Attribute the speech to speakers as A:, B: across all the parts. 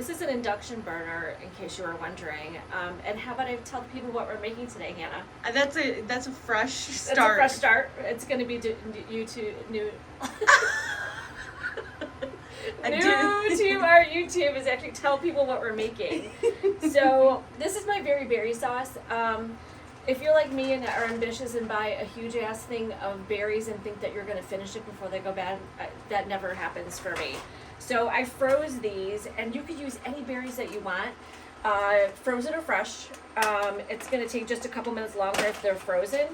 A: This is an induction burner, in case you were wondering. And how about I tell the people what we're making today, Hannah?
B: That's a fresh start.
A: It's a fresh start. It's going to be new to our YouTube is actually tell people what we're making. So this is my very berry sauce. If you're like me and are ambitious and buy a huge ass thing of berries and think that you're going to finish it before they go bad, that never happens for me. So I froze these, and you could use any berries that you want, frozen or fresh. It's going to take just a couple minutes longer if they're frozen.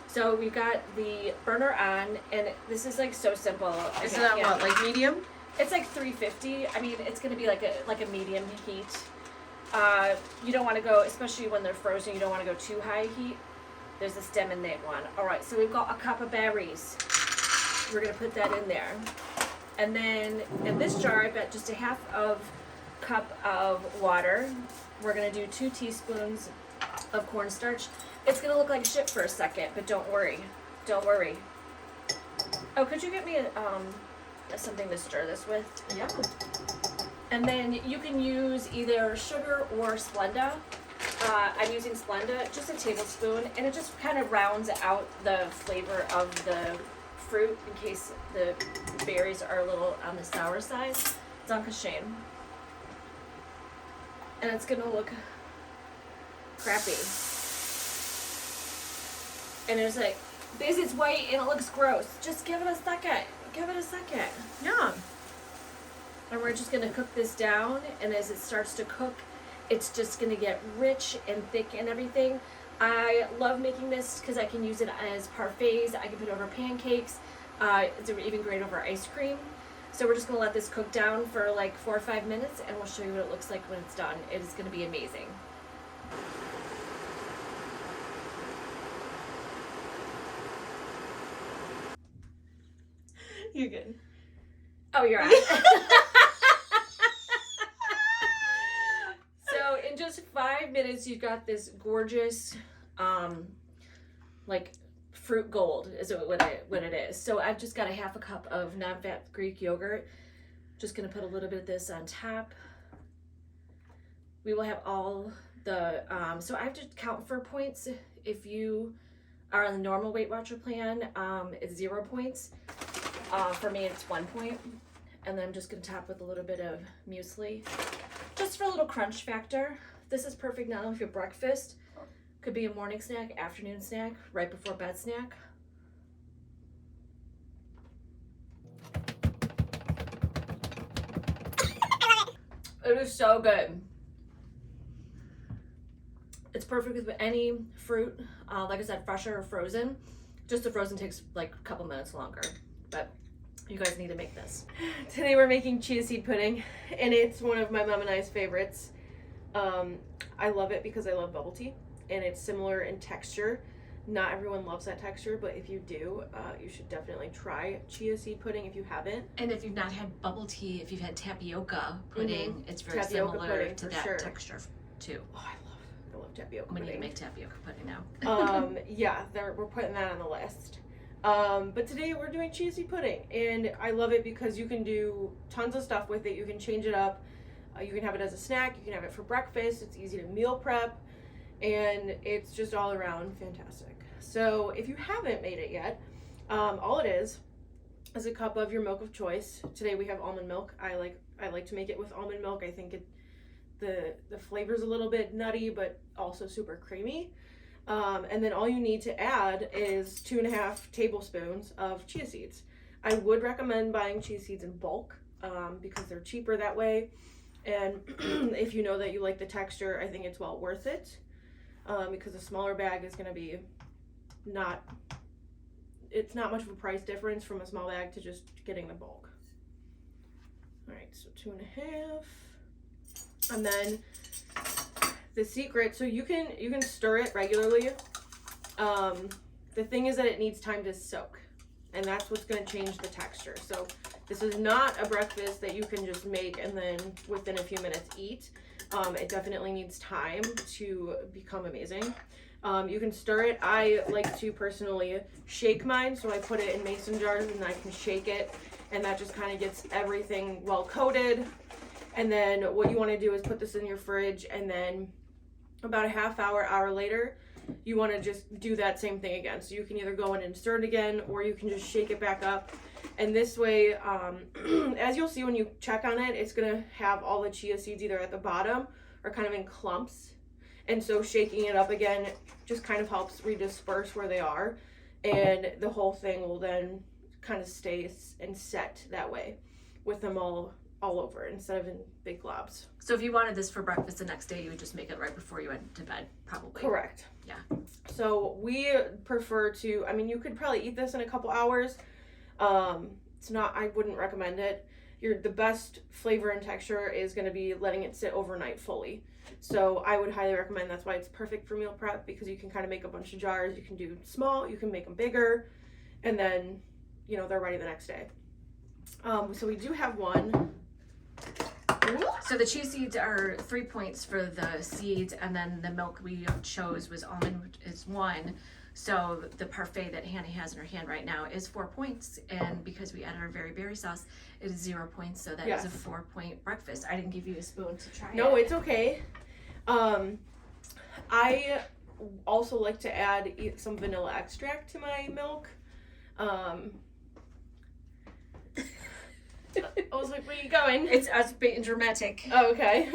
A: So we've got the burner on, and this is like so simple.
B: Is that what, like medium?
A: It's like 350. I mean, it's going to be like a medium heat. You don't want to go, especially when they're frozen, you don't want to go too high heat. There's a stem in that one. All right, so we've got a cup of berries. We're going to put that in there. And then in this jar, I've got just a half of cup of water. We're going to do 2 teaspoons of cornstarch. It's going to look like shit for a second, but don't worry. Don't worry. Oh, could you get me something to stir this with?
B: Yeah.
A: And then you can use either sugar or Splenda. I'm using Splenda, just a tablespoon, and it just kind of rounds out the flavor of the fruit in case the berries are a little on the sour side. Danke schön. And it's gonna look crappy. And it's like, this is white and it looks gross. Just give it a second. Give it a second.
B: Yeah.
A: And we're just gonna cook this down, and as it starts to cook, it's just gonna get rich and thick and everything. I love making this because I can use it as parfaits. I can put it over pancakes. It's even great over ice cream. So we're just gonna let this cook down for like 4 or 5 minutes, and we'll show you what it looks like when it's done. It is gonna be amazing.
B: You're good.
A: Oh, you're on. So in just 5 minutes, you've got this gorgeous, like fruit gold is what it is. So I've just got a half a cup of non-fat Greek yogurt. Just gonna put a little bit of this on top. We will have all the, so I have to count for points. If you are on the normal Weight Watcher plan, it's 0 points. For me, it's 1 point. And then I'm just gonna top with a little bit of muesli, just for a little crunch factor. This is perfect not only for breakfast, could be a morning snack, afternoon snack, right before bed snack. It is so good. It's perfect with any fruit, like I said, fresh or frozen. Just the frozen takes like a couple minutes longer, but you guys need to make this.
B: Today we're making chia seed pudding, and it's one of my mom and I's favorites. I love it because I love bubble tea, and it's similar in texture. Not everyone loves that texture, but if you do, you should definitely try chia seed pudding if you haven't.
A: And if you've not had bubble tea, if you've had tapioca pudding, it's very
B: Tapioca
A: similar
B: pudding,
A: to
B: for
A: that
B: sure.
A: texture too.
B: Oh, I love tapioca
A: We need to
B: pudding.
A: make tapioca pudding now.
B: Yeah, we're putting that on the list. But today we're doing chia seed pudding, and I love it because you can do tons of stuff with it. You can change it up. You can have it as a snack. You can have it for breakfast. It's easy to meal prep, and it's just all around fantastic. So if you haven't made it yet, all it is a cup of your milk of choice. Today we have almond milk. I like to make it with almond milk. I think the flavor's a little bit nutty, but also super creamy. And then all you need to add is 2.5 tablespoons of chia seeds. I would recommend buying chia seeds in bulk because they're cheaper that way. And if you know that you like the texture, I think it's well worth it because a smaller bag is going to be it's not much of a price difference from a small bag to just getting the bulk. All right, so 2.5. And then the secret, so you can stir it regularly. The thing is that it needs time to soak, and that's what's going to change the texture. So this is not a breakfast that you can just make and then within a few minutes eat. It definitely needs time to become amazing. You can stir it. I like to personally shake mine, so I put it in mason jars and I can shake it, and that just kind of gets everything well coated. And then what you want to do is put this in your fridge, and then about a half hour later, you want to just do that same thing again. So you can either go in and stir it again, or you can just shake it back up. And this way, as you'll see when you check on it, it's going to have all the chia seeds either at the bottom or kind of in clumps. And so shaking it up again just kind of helps redisperse where they are. And the whole thing will then kind of stay and set that way with them all over instead of in big globs.
A: So if you wanted this for breakfast the next day, you would just make it right before you went to bed, probably.
B: Correct.
A: Yeah.
B: So we prefer to, I mean, you could probably eat this in a couple hours. It's not, I wouldn't recommend it. The best flavor and texture is going to be letting it sit overnight fully. So I would highly recommend, that's why it's perfect for meal prep, because you can kind of make a bunch of jars. You can do small, you can make them bigger, and then, you know, they're ready the next day. So we do have one.
A: So the chia seeds are 3 points for the seeds, and then the milk we chose was almond is 1. So the parfait that Hannah has in her hand right now is 4 points, and because we added our very berry sauce, it is 0 points. So that is a 4-point breakfast. I didn't give you a spoon to try.
B: No, it's okay. I also like to add some vanilla extract to my milk. I was like, where are you going?
A: It's us being dramatic.
B: Oh, okay.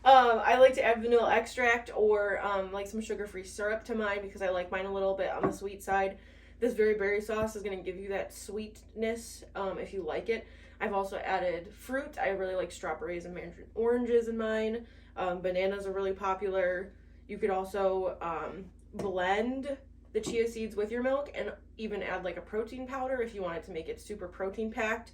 B: I like to add vanilla extract or like some sugar-free syrup to mine because I like mine a little bit on the sweet side. This very berry sauce is going to give you that sweetness if you like it. I've also added fruit. I really like strawberries and mandarin oranges in mine. Bananas are really popular. You could also blend the chia seeds with your milk and even add like a protein powder if you wanted to make it super protein packed.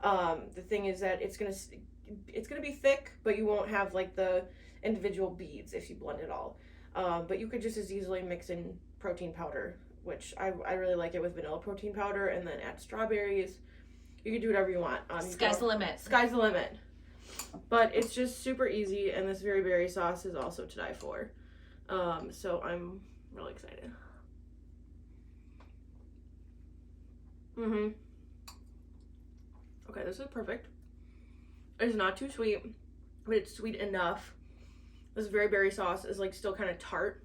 B: The thing is that it's gonna be thick, but you won't have like the individual beads if you blend it all. But you could just as easily mix in protein powder, which I really like it with vanilla protein powder, and then add strawberries. You can do whatever you want.
A: Sky's the limit.
B: Sky's the limit. But it's just super easy, and this very berry sauce is also to die for. So I'm really excited. Okay, this is perfect. It's not too sweet, but it's sweet enough. This very berry sauce is like still kind of tart,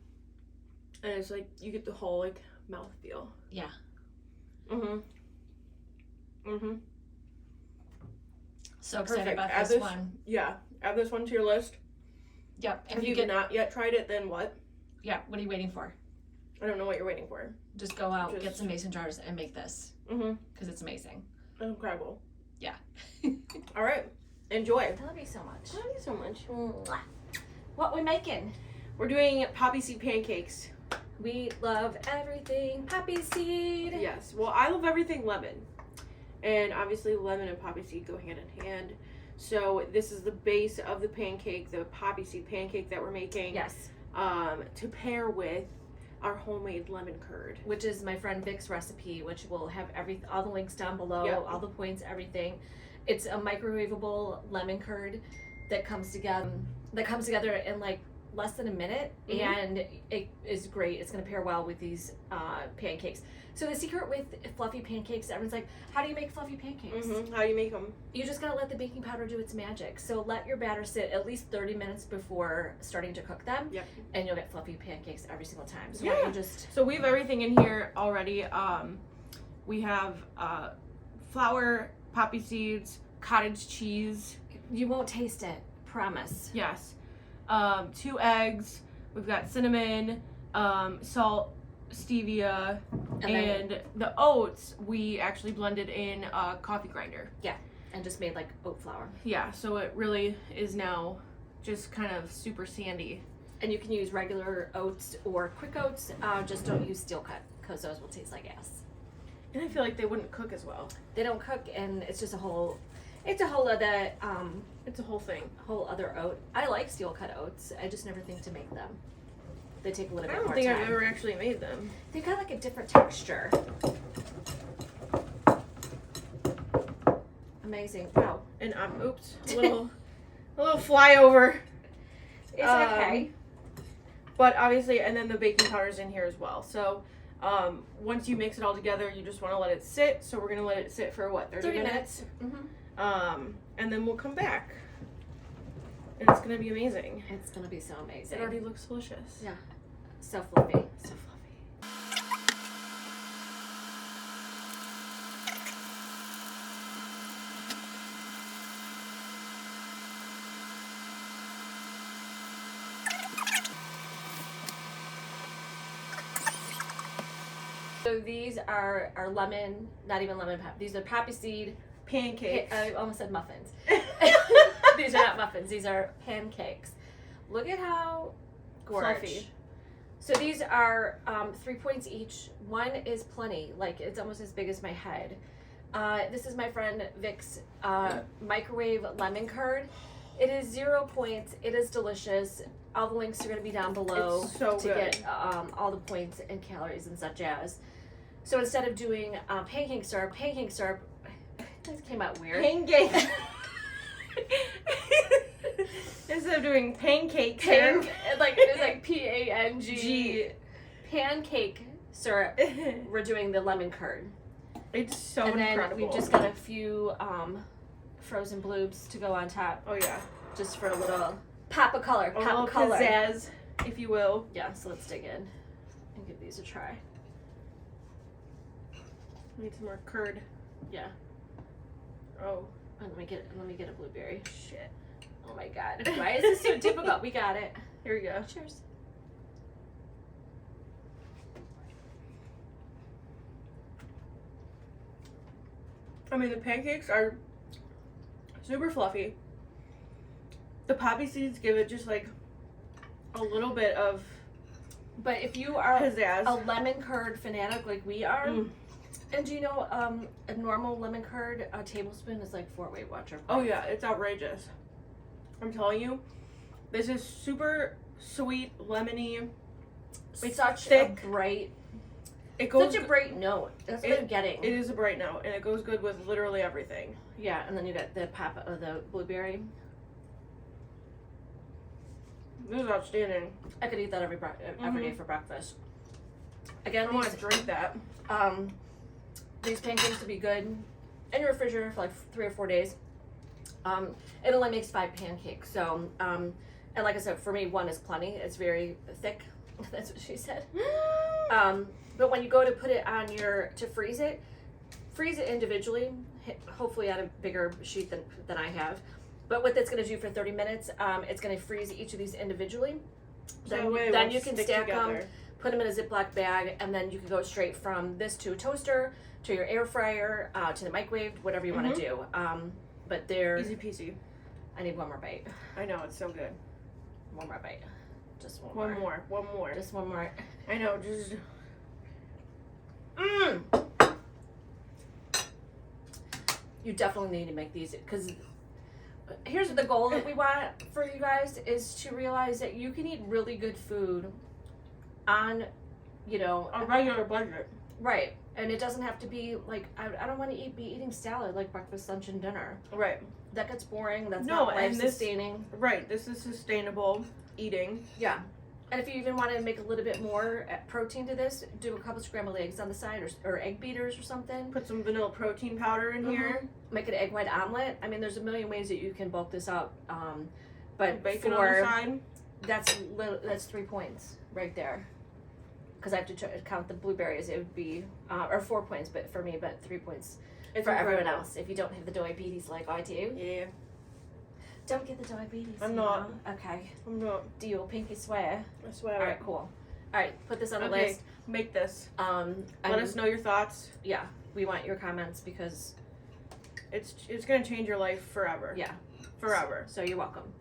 B: and it's like you get the whole like mouth feel.
A: Yeah. So excited about this one.
B: Yeah, add this one to your list.
A: Yep.
B: If you've not yet tried it, then what?
A: Yeah. What are you waiting for?
B: I don't know what you're waiting for.
A: Just go out, get some mason jars, and make this. Because it's amazing.
B: It's incredible.
A: Yeah.
B: All right. Enjoy.
A: I love you so much.
B: I love you so much.
A: What we making?
B: We're doing poppy seed pancakes.
A: We love everything poppy seed.
B: Yes. Well, I love everything lemon. And obviously lemon and poppy seed go hand in hand. So this is the base of the pancake, the poppy seed pancake that we're making.
A: Yes.
B: To pair with our homemade lemon curd.
A: Which is my friend Vic's recipe, which will have all the links down below, all the points, everything. It's a microwavable lemon curd that comes together in like less than a minute, and it is great. It's going to pair well with these pancakes. So the secret with fluffy pancakes, everyone's like, how do you make fluffy pancakes?
B: How do you make them?
A: You just got to let the baking powder do its magic. So let your batter sit at least 30 minutes before starting to cook them, and you'll get fluffy pancakes every single time. So why don't you just...
B: So we have everything in here already. We have flour, poppy seeds, cottage cheese.
A: You won't taste it, promise.
B: Yes. 2 eggs. We've got cinnamon, salt, stevia, and the oats we actually blended in a coffee grinder.
A: Yeah, and just made like oat flour.
B: Yeah, so it really is now just kind of super sandy.
A: And you can use regular oats or quick oats. Just don't use steel cut because those will taste like ass.
B: And I feel like they wouldn't cook as well.
A: They don't cook, and it's just a whole other
B: it's a whole thing.
A: Whole other oat. I like steel cut oats. I just never think to make them. They take a little bit more time.
B: I don't think I've ever actually made them.
A: They've got like a different texture. Amazing. Wow.
B: And oops, a little flyover.
A: It's okay.
B: But obviously, and then the baking powder's in here as well. So once you mix it all together, you just want to let it sit. So we're gonna let it sit for what, 30 minutes?
A: Mm-hmm.
B: And then we'll come back. gonna be amazing.
A: It's gonna be so amazing.
B: It already looks delicious.
A: Yeah. So fluffy.
B: So fluffy.
A: So these are our lemon, not even lemon pep. These are poppy seed
B: Pancakes.
A: I almost said muffins. These are not muffins. These are pancakes. Look at how gorgeous.
B: Fluffy.
A: So these are 3 points each. One is plenty. Like, it's almost as big as my head. This is my friend Vic's microwave lemon curd. It is 0 points. It is delicious. All the links are going to be down below
B: It's so
A: to
B: good.
A: get all the points and calories and such as. So instead of doing pancake syrup, this came out weird.
B: Pancake. Instead of doing pancake syrup.
A: It's like P-A-N-G.
B: G.
A: Pancake syrup. We're doing the lemon curd.
B: It's so
A: And then
B: incredible.
A: we've just got a few frozen bloobs to go on top,
B: Oh yeah.
A: just for a little pop of color.
B: A little pizzazz, if you will.
A: Yeah, so let's dig in and give these a try.
B: Need some more curd.
A: Yeah.
B: Oh
A: And let me get a blueberry.
B: shit.
A: Oh my god. Why is this so difficult? We got it.
B: Here we go.
A: Cheers.
B: I mean, the pancakes are super fluffy. The poppy seeds give it just like a little bit of
A: But if you are
B: pizzazz.
A: a lemon curd fanatic like we are,
B: Mm.
A: and do you know a normal lemon curd, a tablespoon is like 4 Weight Watcher.
B: Oh yeah, it's outrageous. I'm telling you, this is super sweet, lemony.
A: It's such
B: thick.
A: a bright,
B: It goes.
A: such a bright note. That's what I'm getting.
B: It is a bright note, and it goes good with literally everything.
A: Yeah, and then you got the pop of the blueberry.
B: This is outstanding.
A: I could eat that every day for breakfast. Again,
B: I want to drink that.
A: these pancakes will be good in your refrigerator for like 3 or 4 days. It only makes 5 pancakes, so and like I said, for me, 1 is plenty. It's very thick. That's what she said. But when you go to put it on to freeze it individually. Hopefully on a bigger sheet than I have. But what that's going to do for 30 minutes, it's going to freeze each of these individually. Then you can stack them, put them in a Ziploc bag, and then you can go straight from this to a toaster, to your air fryer, to the microwave, whatever you want to do. But they're
B: Easy peasy.
A: I need one more bite.
B: I know, it's so good.
A: One more bite. Just one
B: One more.
A: Just one more.
B: I know, just.
A: You definitely need to make these, because here's the goal that we want for you guys is to realize that you can eat really good food on,
B: A regular budget.
A: right. And it doesn't have to be like, I don't want to be eating salad like breakfast, lunch, and dinner.
B: Right.
A: That gets boring. That's
B: No,
A: not
B: and
A: life
B: this-
A: sustaining.
B: Right, this is sustainable eating.
A: Yeah. And if you even want to make a little bit more protein to this, do a couple scrambled eggs on the side, or egg beaters or something.
B: Put some vanilla protein powder in here.
A: Make an egg white omelet. I mean, there's a million ways that you can bulk this up. But
B: Bacon on the side.
A: that's 3 points right there. Because I have to count the blueberries. It would be or 4 points, but for me, but 3 points
B: It's
A: for everyone
B: incredible.
A: else. If you don't have the diabetes like I do,
B: Yeah,
A: don't get the diabetes.
B: I'm
A: you
B: not.
A: know? Okay.
B: I'm not.
A: Do you pinky swear?
B: I swear.
A: All right, cool. All right, put this on the
B: Okay.
A: list.
B: Make this.
A: Let
B: Let us know your thoughts.
A: Yeah, we want your comments because
B: It's gonna change your life forever.
A: yeah,
B: Forever.
A: so you're welcome.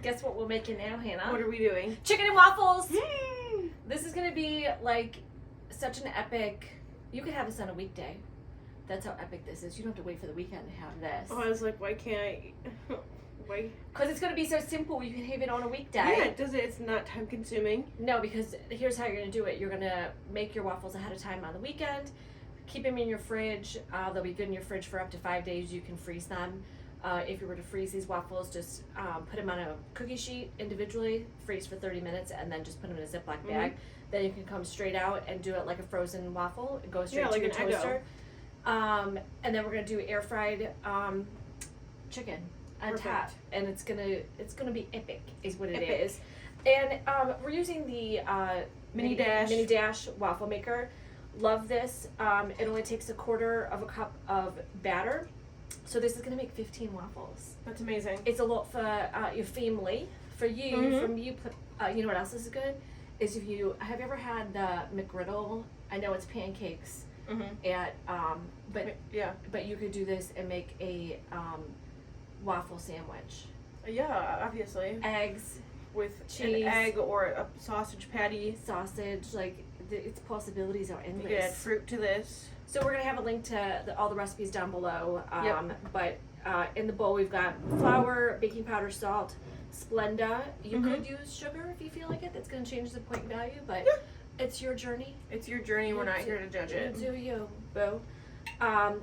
A: Guess what we're making now, Hannah?
B: What are we doing?
A: Chicken and waffles. This is gonna be like such an epic. You could have this on a weekday. That's how epic this is. You don't have to wait for the weekend to have this.
B: Oh, I was like, why can't I? Why?
A: Because it's gonna be so simple. You can have it on a weekday.
B: Yeah, it does it. It's not time consuming.
A: No, because here's how you're gonna do it. You're gonna make your waffles ahead of time on the weekend. Keep them in your fridge. They'll be good in your fridge for up to 5 days. You can freeze them. If you were to freeze these waffles, just put them on a cookie sheet individually, freeze for 30 minutes, and then just put them in a Ziploc bag. Then you can come straight out and do it like a frozen waffle. Go straight to
B: like
A: your
B: an Eggo.
A: toaster. And then we're gonna do air fried chicken. on
B: Perfect.
A: top, and it's gonna be epic, is what it
B: Epic.
A: is. And we're using the
B: Mini Dash
A: waffle maker. Love this. It only takes 1/4 of a cup of batter, so this is gonna make 15 waffles.
B: That's amazing.
A: It's a lot for your family. For you,
B: Mhm.
A: from you, you know what else is good? Is if you have you ever had the McGriddle? I know it's pancakes at but you could do this and make a waffle sandwich.
B: Yeah, obviously.
A: Eggs,
B: With
A: cheese,
B: an egg or a sausage patty.
A: sausage, like its possibilities are
B: You
A: endless.
B: could add fruit to this.
A: So we're gonna have a link to all the recipes down below.
B: Yep.
A: But in the bowl we've got flour, baking powder, salt, Splenda. You could use sugar if you feel like it. That's gonna change the point value, but it's your journey.
B: It's your journey. We're not here to judge it.
A: Do you, boo?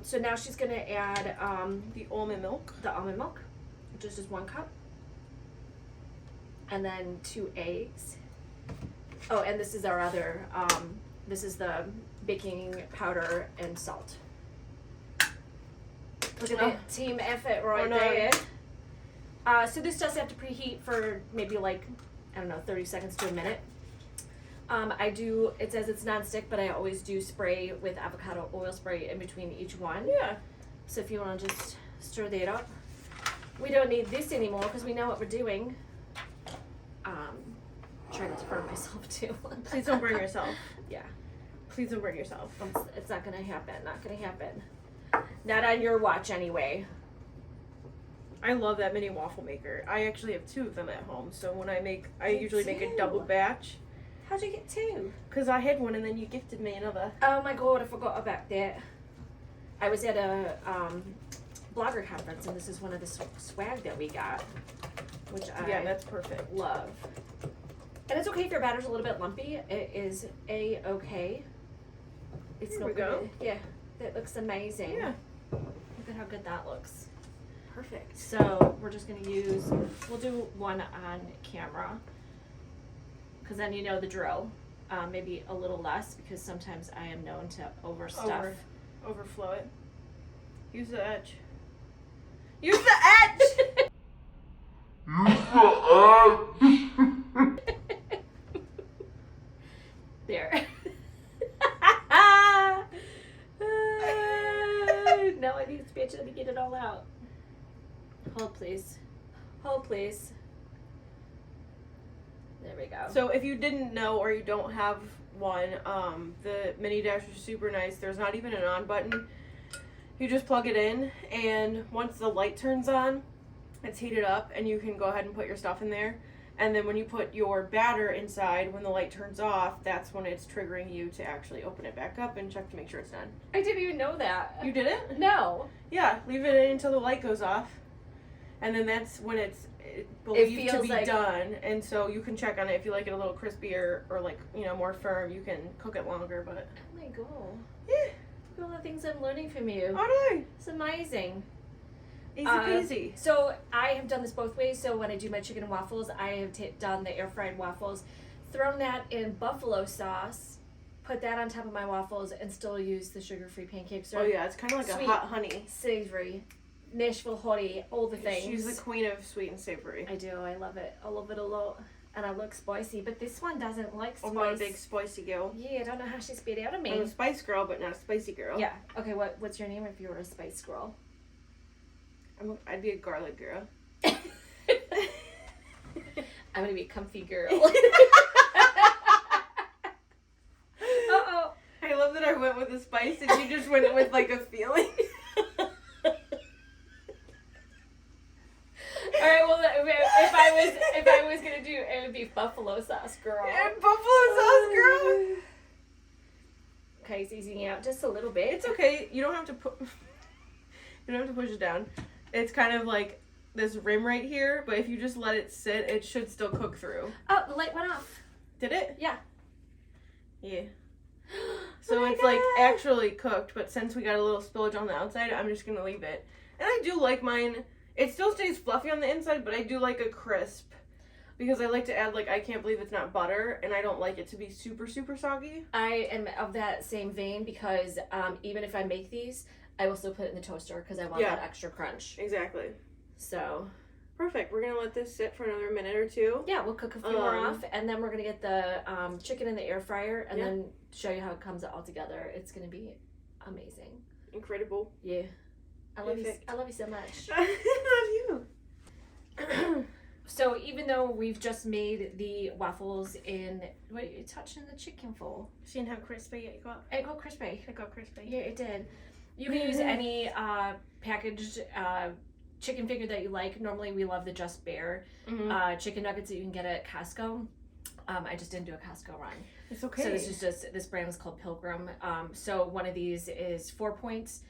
A: So now she's gonna add
B: The almond milk.
A: the almond milk, which is just 1 cup, and then 2 eggs. Oh, and this is our other. This is the baking powder and salt. Look at that team effort right there. So this does have to preheat for maybe like, I don't know, 30 seconds to a minute. It says it's nonstick, but I always do spray with avocado oil spray in between each one.
B: Yeah.
A: So if you want to just stir that up. We don't need this anymore because we know what we're doing. Trying not to burn myself too.
B: Please don't burn yourself.
A: Yeah.
B: Please don't burn yourself.
A: It's not gonna happen. Not gonna happen. Not on your watch anyway.
B: I love that mini waffle maker. I actually have 2 of them at home. So when I usually make a
A: too.
B: double batch.
A: How'd you get 2?
B: Because I had one and then you gifted me another.
A: Oh my god, I forgot about that. I was at a blogger conference and this is one of the swag that we got, which
B: Yeah,
A: I
B: that's perfect.
A: love. And it's okay if your batter's a little bit lumpy. It is a-okay. It's
B: There
A: not
B: we go.
A: gonna- Yeah, that looks amazing.
B: Yeah.
A: Look at how good that looks.
B: Perfect.
A: So we're just gonna we'll do one on camera. Because then you know the drill. Maybe a little less because sometimes I am known to overstuff.
B: Overflow it. Use the edge. Use the edge!
A: There. Now I need a spatula to get it all out. Hold please. Hold please. There we go.
B: So if you didn't know or you don't have one, the mini dash is super nice. There's not even an on button. You just plug it in, and once the light turns on, it's heated up, and you can go ahead and put your stuff in there. And then when you put your batter inside, when the light turns off, that's when it's triggering you to actually open it back up and check to make sure it's done.
A: I didn't even know that.
B: You didn't?
A: No.
B: Yeah, leave it in until the light goes off. And then that's when it's believed to
A: feels
B: be
A: like-
B: done. And so you can check on it if you like it a little crispier or like, more firm, you can cook it longer, but
A: Oh my god.
B: yeah.
A: Look at all the things I'm learning from you.
B: Oh no.
A: It's amazing.
B: Easy peasy.
A: So I have done this both ways. So when I do my chicken and waffles, I have done the air fried waffles, thrown that in buffalo sauce, put that on top of my waffles, and still use the sugar-free pancakes.
B: Oh yeah, it's kind of like
A: Sweet.
B: a hot honey.
A: Savory, Nashville hottie, all the things.
B: She's the queen of sweet and savory.
A: I do. I love it. I love it a lot. And I look spicy, but this one doesn't like spice.
B: I'm not a big spicy girl.
A: Yeah, I don't know how she spit out of
B: I'm
A: me.
B: a spice girl, but not a spicy girl.
A: Yeah. Okay. What's your name if you were a spice girl?
B: I'd be a garlic girl.
A: I'm gonna be a comfy girl. Uh-oh.
B: I love that I went with a spice and you just went with like a feeling.
A: All right. Well, if I was gonna do it, would be buffalo sauce girl.
B: And buffalo sauce girl.
A: Okay, it's easing out just a little bit.
B: It's okay. You don't have to push it down. It's kind of like this rim right here, but if you just let it sit, it should still cook through.
A: Oh, the light went off.
B: Did it?
A: Yeah.
B: Yeah. So
A: Oh my
B: it's like
A: God.
B: actually cooked, but since we got a little spillage on the outside, I'm just gonna leave it. And I do like mine. It still stays fluffy on the inside, but I do like a crisp. Because I like to add, I can't believe it's not butter, and I don't like it to be super, super soggy.
A: I am of that same vein because even if I make these, I will still put it in the toaster because I want
B: Yeah.
A: that extra crunch.
B: Exactly.
A: So
B: perfect. We're gonna let this sit for another minute or two.
A: yeah, we'll cook a few more off, and then we're gonna get the chicken in the air fryer, and then show you how it comes all together. It's gonna be amazing.
B: Incredible.
A: Yeah, I love you.
B: Perfect.
A: I love you so much.
B: I love you.
A: So even though we've just made the waffles in, what are you touching the chicken for?
B: Seeing how crispy it got.
A: It got crispy.
B: It got crispy.
A: Yeah, it did. You can use any packaged chicken figure that you like. Normally we love the Just Bare chicken nuggets that you can get at Costco. I just didn't do a Costco run.
B: It's okay.
A: So this brand is called Pilgrim. So one of these is 4 points.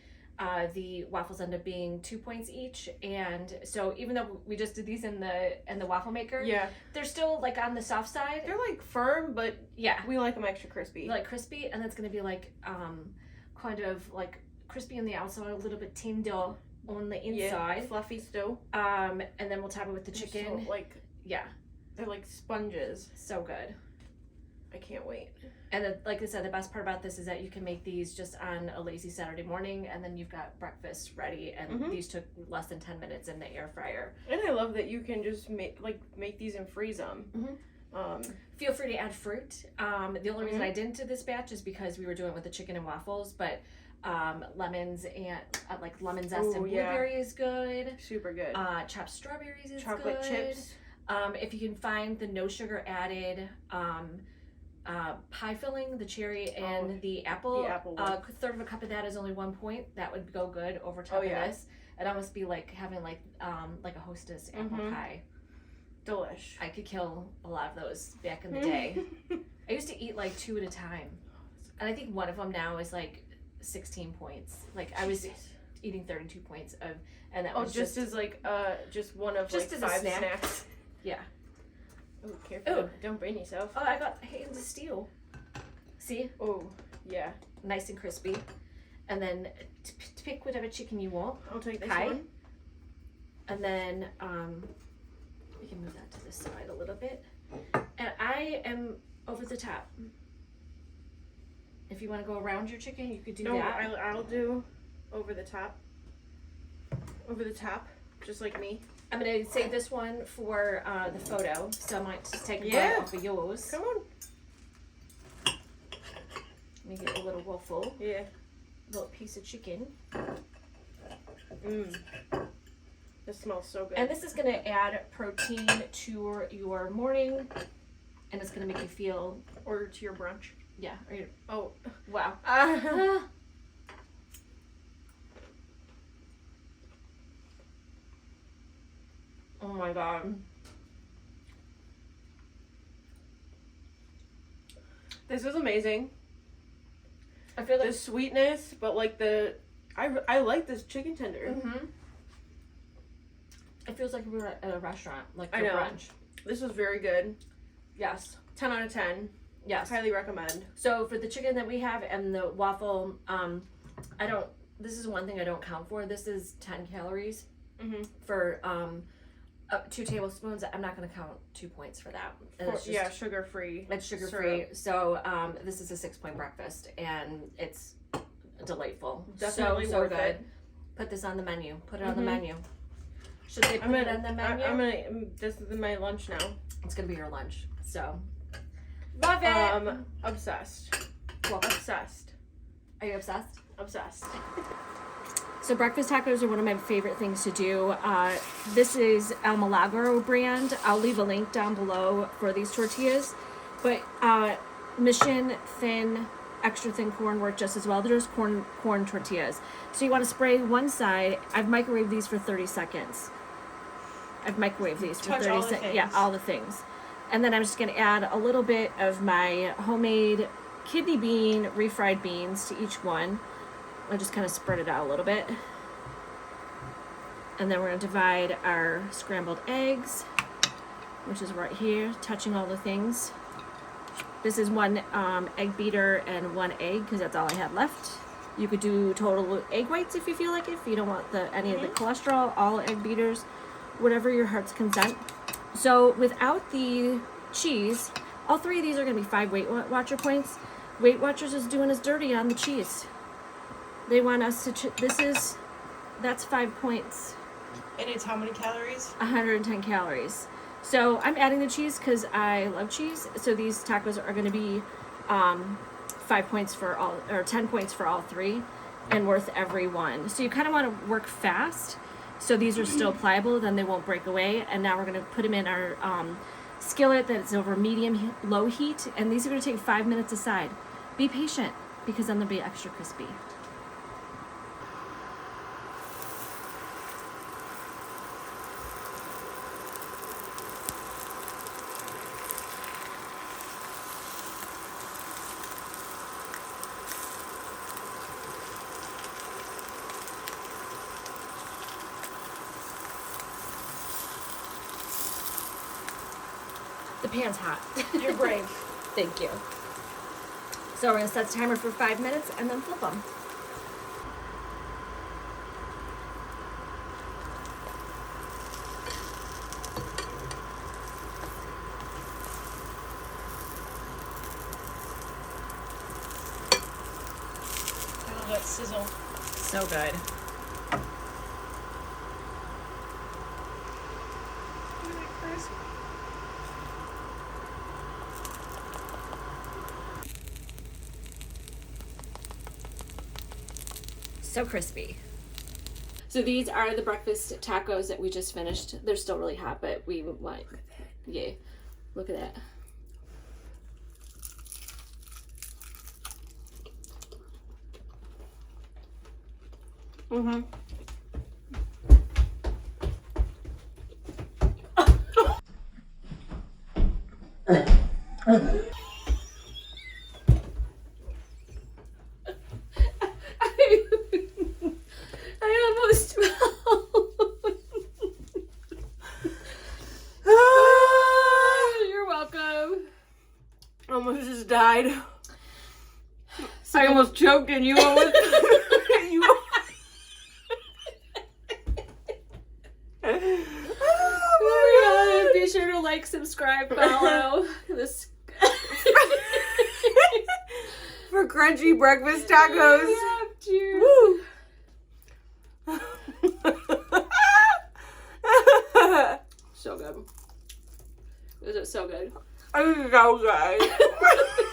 A: The waffles end up being 2 points each, and so even though we just did these in the waffle maker, they're still like on the soft side.
B: They're like firm, but
A: yeah,
B: we like them extra crispy.
A: Like crispy, and that's gonna be like kind of like crispy on the outside, a little bit tender on the inside,
B: fluffy still.
A: And then we'll top it with the chicken.
B: So, like they're like sponges.
A: So good.
B: I can't wait.
A: And then, like I said, the best part about this is that you can make these just on a lazy Saturday morning, and then you've got breakfast ready. And these took less than 10 minutes in the air fryer.
B: And I love that you can just make these and freeze them.
A: Feel free to add fruit. The only reason I didn't do this batch is because we were doing it with the chicken and waffles, but lemons and like lemon zest and blueberry is good.
B: Super good.
A: Chopped strawberries is
B: chocolate
A: good.
B: chips.
A: If you can find the no sugar added pie filling, the cherry and the apple. A third of a cup of that is only 1 point. That would go good over top of this. It'd almost be like having like a Hostess apple pie.
B: Delish.
A: I could kill a lot of those back in the day. I used to eat like 2 at a time, and I think one of them now is like 16 points. Like I was eating 32 points of, and that was
B: just as like just one of
A: just
B: like
A: as
B: 5
A: a snack.
B: snacks.
A: Yeah.
B: Oh, careful! Don't burn yourself.
A: Oh, I got hands of steel. See?
B: Oh, yeah.
A: Nice and crispy. And then pick whatever chicken you want.
B: I'll take this one.
A: And then we can move that to the side a little bit. And I am over the top. If you want to go around your chicken, you could do that.
B: I'll do over the top. Over the top, just like me.
A: I'm going to save this one for the photo, so I might just take a bite off of yours.
B: Come on.
A: Let me get a little waffle.
B: Yeah.
A: A little piece of chicken.
B: This smells so good.
A: And this is going to add protein to your morning, and it's going to make you feel...
B: Or to your brunch.
A: Yeah. Or your,
B: oh.
A: Wow. Oh my god.
B: This is amazing.
A: I feel like
B: the sweetness, but like I like this chicken tender.
A: It feels like we were at a restaurant, like for
B: I know.
A: brunch.
B: This was very good.
A: Yes.
B: 10 out of 10.
A: Yes.
B: Highly recommend.
A: So for the chicken that we have and the waffle, this is one thing I don't count for. This is 10 calories for 2 tablespoons. I'm not going to count 2 points for that.
B: Sugar free.
A: It's sugar free. So this is a 6-point breakfast, and it's delightful.
B: Definitely
A: so
B: worth
A: good.
B: it.
A: Put this on the menu. Put it on the menu. Should they put it on the menu?
B: This is my lunch now.
A: It's gonna be your lunch. So love it.
B: Obsessed.
A: Well,
B: obsessed.
A: Are you obsessed?
B: Obsessed.
A: So breakfast tacos are one of my favorite things to do. This is El Milagro brand. I'll leave a link down below for these tortillas. But Mission thin, extra thin corn work just as well. There's corn tortillas. So you want to spray one side. I've microwaved these for 30 seconds. I've microwaved these for 30 seconds. Yeah, all the things. And then I'm just going to add a little bit of my homemade kidney bean refried beans to each one. I'll just kind of spread it out a little bit. And then we're going to divide our scrambled eggs, which is right here, touching all the things. This is one egg beater and 1 egg, because that's all I had left. You could do total egg whites if you feel like it, if you don't want any of the cholesterol, all egg beaters, whatever your heart's content. So without the cheese, all 3 of these are going to be 5 Weight Watcher points. Weight Watchers is doing us dirty on the cheese. They want us to, that's 5 points.
B: And it's how many calories?
A: 110 calories. So I'm adding the cheese because I love cheese. So these tacos are going to be 5 points for all, or 10 points for all three, and worth every one. So you kind of want to work fast. So these are still pliable, then they won't break away. And now we're going to put them in our skillet that's over medium low heat, and these are going to take 5 minutes aside. Be patient because then they'll be extra crispy. The pan's hot.
B: You're brave.
A: Thank you. So we're going to set the timer for 5 minutes and then flip them.
B: I love that sizzle.
A: So good. So crispy. So these are the breakfast tacos that we just finished. They're still really hot, but we want, yeah, look at that. Mm-hmm. I almost You're welcome.
B: Almost just died.
A: So
B: I almost choked and you almost...
A: Oh my God. Be sure to like, subscribe, follow this
B: For crunchy breakfast tacos.
A: Yeah, cheers.
B: Woo!
A: So good. This is so good.
B: This is so good.